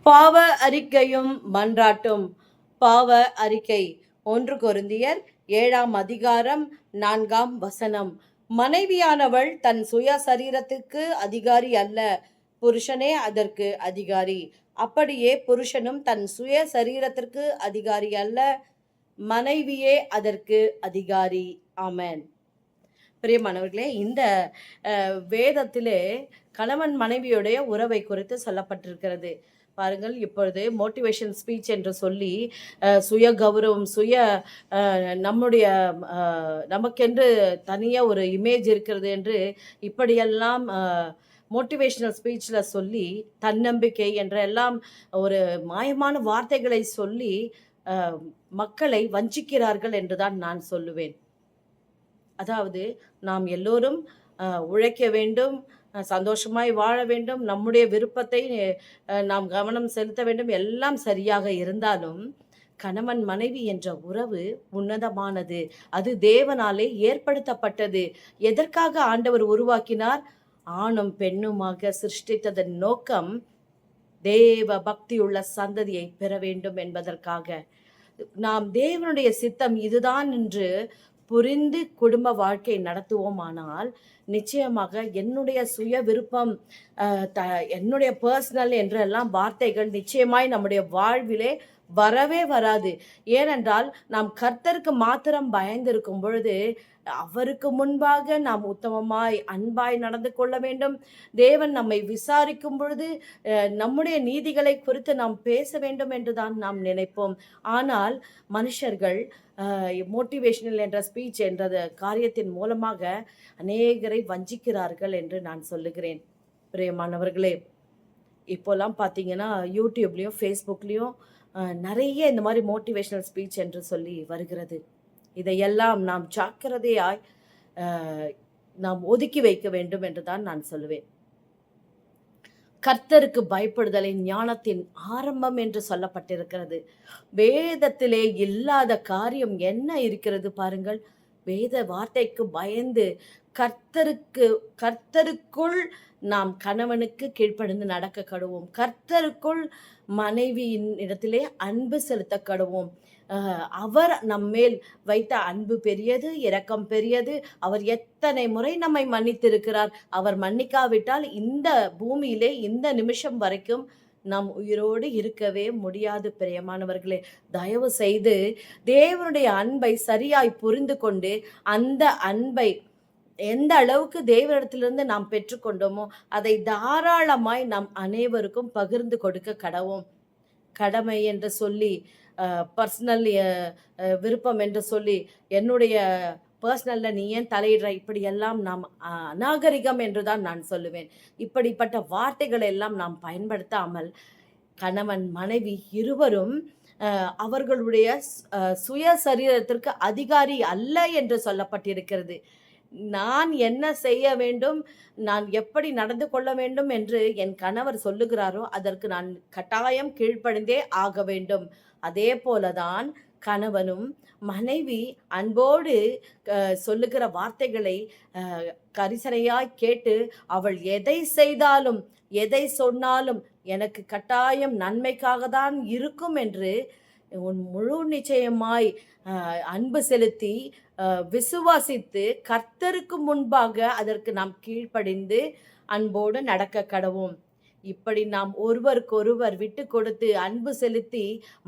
பாவ அறிக்கையும் மன்றாட்டும். பாவ அறிக்கை 1 கொரிந்தியர் 7ஆம் அதிகாரம் 4ஆம் வசனம். மனைவியானவள் தன் சுய சரீரத்துக்கு அதிகாரி அல்ல, புருஷனே அதற்கு அதிகாரி. அப்படியே புருஷனும் தன் சுய சரீரத்திற்கு அதிகாரி அல்ல, மனைவியே அதற்கு அதிகாரி. ஆமென். பிரியமானவர்களே, இந்த வேதத்திலே கணவன் மனைவியுடைய உறவை குறித்து சொல்லப்பட்டிருக்கிறது. பாருங்கள், இப்பொழுது மோட்டிவேஷன் ஸ்பீச் என்று சொல்லி சுய கௌரவம், நம்முடைய நமக்கென்று தனியாக ஒரு இமேஜ் இருக்கிறது என்று இப்படியெல்லாம் மோட்டிவேஷனல் ஸ்பீச்சில் சொல்லி தன்னம்பிக்கை என்ற எல்லாம் ஒரு மாயமான வார்த்தைகளை சொல்லி மக்களை வஞ்சிக்கிறார்கள் என்றுதான் நான் சொல்லுவேன். அதாவது நாம் எல்லோரும் உழைக்க வேண்டும், சந்தோஷமாய் வாழ வேண்டும், நம்முடைய விருப்பத்தை நாம் கவனம் செலுத்த வேண்டும், எல்லாம் சரியாக இருந்தாலும் கணவன் மனைவி என்ற உறவு உன்னதமானது. அது தேவனாலே ஏற்படுத்தப்பட்டது. எதற்காக ஆண்டவர் உருவாக்கினார்? ஆணும் பெண்ணுமாக சிருஷ்டித்ததன் நோக்கம் தேவ பக்தியுள்ள சந்ததியை பெற வேண்டும் என்பதற்காக. நாம் தேவனுடைய சித்தம் இதுதான் என்று புரிந்து குடும்ப வாழ்க்கை நடத்துவோமானால் நிச்சயமாக என்னுடைய சுய விருப்பம், என்னுடைய பர்சனல் என்றெல்லாம் வார்த்தைகள் நிச்சயமாய் நம்முடைய வாழ்விலே வரவே வராது. ஏனென்றால் நாம் கர்த்தருக்கு மாத்திரம் பயந்திருக்கும் பொழுது அவருக்கு முன்பாக நாம் உத்தமமாய் அன்பாய் நடந்து கொள்ள வேண்டும். தேவன் நம்மை விசாரிக்கும் பொழுது நம்முடைய நீதிகளை குறித்து நாம் பேச வேண்டும் என்றுதான் நாம் நினைப்போம். ஆனால் மனுஷர்கள் மோட்டிவேஷனல் என்ற ஸ்பீச் என்ற காரியத்தின் மூலமாக அநேகரை வஞ்சிக்கிறார்கள் என்று நான் சொல்லுகிறேன். பிரியமானவர்களே, இப்போலாம் பார்த்தீங்கன்னா யூடியூப்லேயும் ஃபேஸ்புக்லேயும் நிறைய இந்த மாதிரி மோட்டிவேஷனல் ஸ்பீச் என்று சொல்லி வருகிறது. இதையெல்லாம் நாம் ஜாக்கிரதையாய் நாம் ஒதுக்கி வைக்க வேண்டும் என்று தான் நான் சொல்லுவேன். கர்த்தருக்கு பயப்படுதலை ஞானத்தின் ஆரம்பம் என்று சொல்லப்பட்டிருக்கிறது. வேதத்திலே இல்லாத காரியம் என்ன இருக்கிறது பாருங்கள். வேத வார்த்தைக்கு பயந்து கர்த்தருக்குள் நாம் கணவனுக்கு கீழ்ப்படிந்து நடக்க கடுவோம். கர்த்தருக்குள் மனைவியின் இடத்திலே அன்பு செலுத்த கடுவோம். அவர் நம்மேல் வைத்த அன்பு பெரியது, இரக்கம் பெரியது. அவர் எத்தனை முறை நம்மை மன்னித்திருக்கிறார். அவர் மன்னிக்காவிட்டால் இந்த பூமியிலே இந்த நிமிஷம் வரைக்கும் நாம் உயிரோடு இருக்கவே முடியாது. பிரியமானவர்களே, தயவு செய்து தேவனுடைய அன்பை சரியாய் புரிந்து கொண்டு அந்த அன்பை எந்த அளவுக்கு தேவனிடத்திலிருந்து நாம் பெற்றுக்கொண்டோமோ அதை தாராளமாய் நாம் அனைவருக்கும் பகிர்ந்து கொடுக்க கடவோம். கடமை என்று சொல்லி, பர்சனல் விருப்பம் என்று சொல்லி, என்னுடைய பர்சனலில் நீ ஏன் தலையிடுற, இப்படியெல்லாம் நாம் அநாகரிகம் என்று தான் நான் சொல்லுவேன். இப்படிப்பட்ட வார்த்தைகளை எல்லாம் நாம் பயன்படுத்தாமல் கணவன் மனைவி இருவரும் அவர்களுடைய சுய சரீரத்திற்கு அதிகாரி அல்ல என்று சொல்லப்பட்டிருக்கிறது. நான் என்ன செய்ய வேண்டும், நான் எப்படி நடந்து கொள்ள வேண்டும் என்று என் கணவர் சொல்லுகிறாரோ அதற்கு நான் கட்டாயம் கீழ்ப்படிந்தே ஆக வேண்டும். அதே போலதான் கணவனும் மனைவி அன்போடு சொல்லுகிற வார்த்தைகளை கரிசனையாய் கேட்டு அவள் எதை செய்தாலும் எதை சொன்னாலும் எனக்கு கட்டாயம் நன்மைக்காக தான் இருக்கும் என்று முழு நிச்சயமாய் அன்பு செலுத்தி விசுவாசித்து கர்த்தருக்கு முன்பாக அதற்கு நாம் கீழ்ப்படிந்து அன்போடு நடக்க கடவோம். இப்படி நாம் ஒருவருக்கொருவர் விட்டு கொடுத்து அன்பு செலுத்தி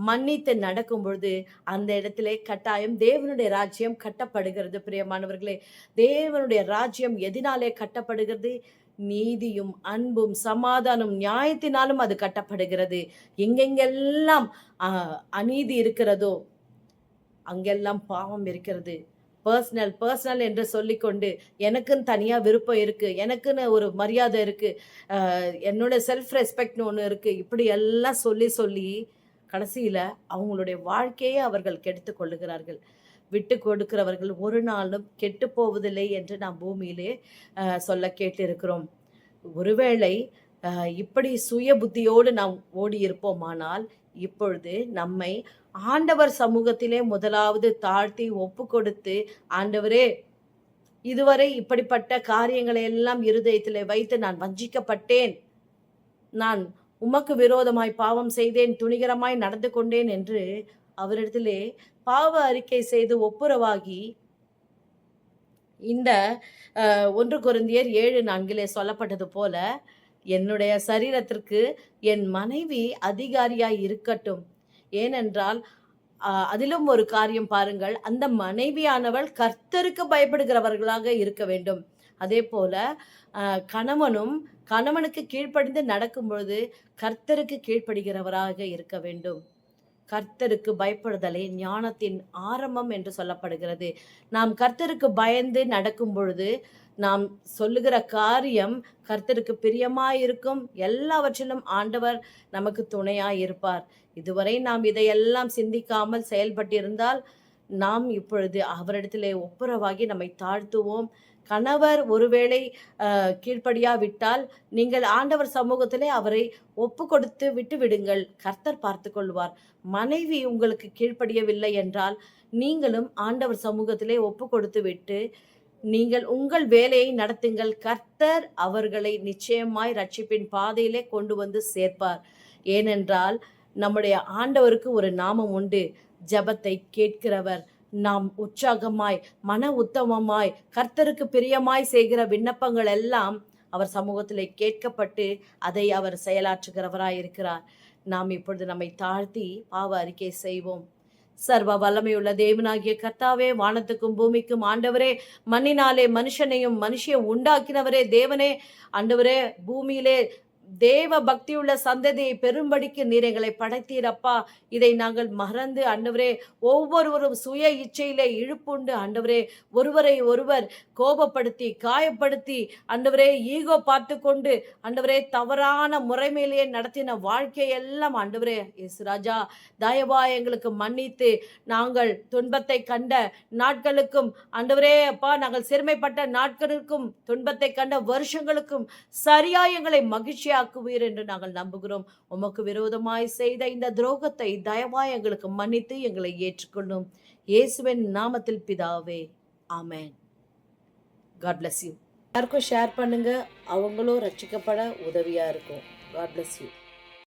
மன்னித்து நடக்கும் பொழுது அந்த இடத்திலே கட்டாயம் தேவனுடைய ராஜ்யம் கட்டப்படுகிறது. பிரியமானவர்களே, தேவனுடைய ராஜ்யம் எதினாலே கட்டப்படுகிறது? நீதியும் அன்பும் சமாதானம் நியாயத்தினாலும் அது கட்டப்படுகிறது. எங்கெங்கெல்லாம் அநீதி இருக்கிறதோ அங்கெல்லாம் பாவம் இருக்கிறது. பர்சனல் என்று சொல்லிக்கொண்டு எனக்குன்னு தனியாக விருப்பம் இருக்குது, எனக்குன்னு ஒரு மரியாதை இருக்குது, என்னோட செல்ஃப் ரெஸ்பெக்ட்னு ஒன்று இருக்குது, இப்படி எல்லாம் சொல்லி கடைசியில் அவங்களுடைய வாழ்க்கையே அவர்கள் கெடுத்து கொள்ளுகிறார்கள். விட்டு கொடுக்கிறவர்கள் ஒரு நாளும் கெட்டு போவதில்லை என்று நாம் பூமியிலே சொல்ல கேட்டிருக்கிறோம். ஒருவேளை இப்படி சுய புத்தியோடு நாம் ஓடி இருப்போமானால் இப்பொழுது நம்மை ஆண்டவர் சமூகத்திலே முதலாவது தாழ்த்தி ஒப்பு கொடுத்து, ஆண்டவரே, இதுவரை இப்படிப்பட்ட காரியங்களை எல்லாம் இருதயத்திலே வைத்து நான் வஞ்சிக்கப்பட்டேன், நான் உமக்கு விரோதமாய் பாவம் செய்தேன், துணிகரமாய் நடந்து கொண்டேன் என்று அவரிடத்திலே பாவ அறிக்கை செய்து ஒப்புரவாகி இந்த 1 கொரிந்தியர் 7:4 சொல்லப்பட்டது போல, என்னுடைய சரீரத்திற்கு என் மனைவி அதிகாரியாய் இருக்கட்டும். ஏனென்றால் அதிலும் ஒரு காரியம் பாருங்கள், அந்த மனைவியானவள் கர்த்தருக்கு பயப்படுகிறவர்களாக இருக்க வேண்டும். அதேபோல கணவனும் கணவனுக்கு கீழ்ப்படிந்து நடக்கும் பொழுது கர்த்தருக்கு கீழ்ப்படுகிறவராக இருக்க வேண்டும். கர்த்தருக்கு பயப்படுதலே ஞானத்தின் ஆரம்பம் என்று சொல்லப்படுகிறது. நாம் கர்த்தருக்கு பயந்து நடக்கும் பொழுது நாம் சொல்லுகிற காரியம் கர்த்தருக்கு பிரியமாயிருக்கும். எல்லாவற்றிலும் ஆண்டவர் நமக்கு துணையாயிருப்பார். இதுவரை நாம் இதையெல்லாம் சிந்திக்காமல் செயல்பட்டிருந்தால் நாம் இப்பொழுது அவரிடத்திலே ஒப்புரவாகி நம்மை தாழ்த்துவோம். கணவர் ஒருவேளை கீழ்ப்படியாவிட்டால் நீங்கள் ஆண்டவர் சமூகத்திலே அவரை ஒப்பு கொடுத்து விட்டு விடுங்கள். கர்த்தர் பார்த்து கொள்வார். மனைவி உங்களுக்கு கீழ்ப்படியவில்லை என்றால் நீங்களும் ஆண்டவர் சமூகத்திலே ஒப்பு கொடுத்து விட்டு நீங்கள் உங்கள் வேலையை நடத்துங்கள். கர்த்தர் அவர்களை நிச்சயமாய் ரட்சிப்பின் பாதையிலே கொண்டு வந்து சேர்ப்பார். ஏனென்றால் நம்முடைய ஆண்டவருக்கு ஒரு நாமம் உண்டு, ஜெபத்தை கேட்கிறவர். நாம் உற்சாகமாய் மன உத்தமமாய் கர்த்தருக்கு பிரியமாய் செய்கிற விண்ணப்பங்கள் எல்லாம் அவர் சமூகத்திலே கேட்கப்பட்டு அதை அவர் செயலாற்றுகிறவராய் இருக்கிறார். நாம் இப்பொழுது நம்மை தாழ்த்தி பாவ அறிக்கை செய்வோம். சர்வ வல்லமையுள்ள தேவனாகிய கர்த்தாவே, வானத்துக்கும் பூமிக்கும் ஆண்டவரே, மண்ணினாலே மனுஷனையும் மனுஷியை உண்டாக்கினவரே தேவனே, ஆண்டவரே, பூமியிலே தேவ பக்தியுள்ள சந்ததியை பெரும்படிக்கு நீர் எங்களை படைத்தீரப்பா. இதை நாங்கள் மறந்து ஆண்டவரே ஒவ்வொருவரும் சுய இச்சையிலே இழுப்புண்டு ஆண்டவரே ஒருவரை ஒருவர் கோபப்படுத்தி காயப்படுத்தி ஆண்டவரே ஈகோ பார்த்து கொண்டு ஆண்டவரே தவறான முறைமையிலேயே நடத்தின வாழ்க்கையெல்லாம் ஆண்டவரே இயேசு ராஜா தயவா எங்களுக்கு மன்னித்து நாங்கள் துன்பத்தை கண்ட நாட்களுக்கும் ஆண்டவரே அப்பா நாங்கள் சிறுமைப்பட்ட நாட்களுக்கும் துன்பத்தை கண்ட வருஷங்களுக்கும் சரியா எங்களை மகிழ்ச்சியாக்குவீர் என்று நாங்கள் நம்புகிறோம். உமக்கு விரோதமாய் செய்த இந்த துரோகத்தை தயவாய் எங்களுக்கு மன்னித்து எங்களை ஏற்றுக்கொள்ளும். இயேசுவின் நாமத்தில் பிதாவே, ஆமென். God bless you. யாருக்கும் ஷேர் பண்ணுங்க, அவங்களும் ரட்சிக்கப்பட உதவியா இருக்கும். God bless you.